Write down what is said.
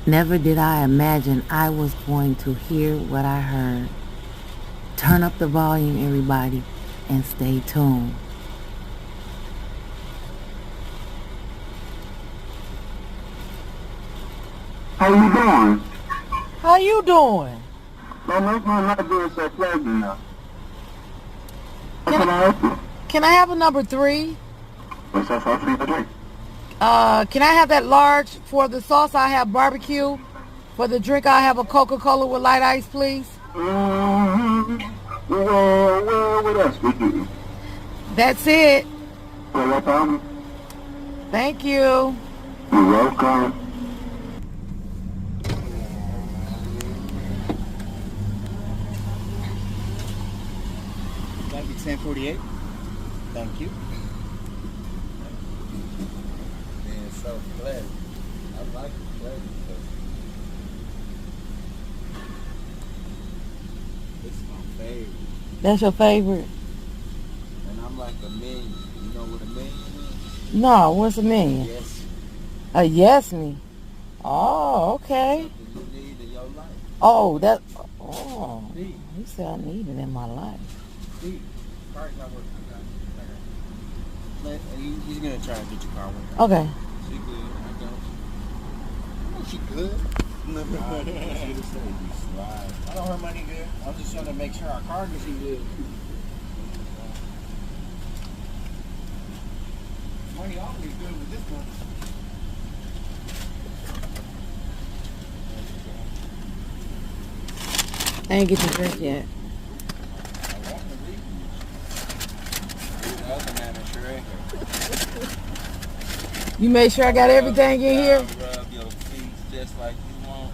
Never did I imagine I was going to hear what I heard. Turn up the volume, everybody, and stay tuned. How you doing? How you doing? Don't make my life being so pleasant now. How Can can I, I help you? can I have a number 3? What's that sauce for you to drink? Can I have that large for the sauce? I have barbecue. For the drink, I have a Coca-Cola with light ice, please. What else we do? That's it. Well, no problem. Thank you. You're welcome. That'd be 1048. Thank you. Being so pleasant. I like the pleasant because it's my favorite. That's your favorite? And I'm like a minion. You know what a minion is? No, what's a million? Yes. A yes me. Oh, okay. Something you need in your life. Oh, that. Oh, Need. you said I need it in my life. Need. Car's not working. He's gonna try to get your car working. Okay. She good. I got you. I know she good. I know her money good. I'm just trying to make sure our car gets good. Money always good with this one. I ain't get to drink yet. The other man is sure ain't You made sure I got everything in here? Rub your feet just like you want.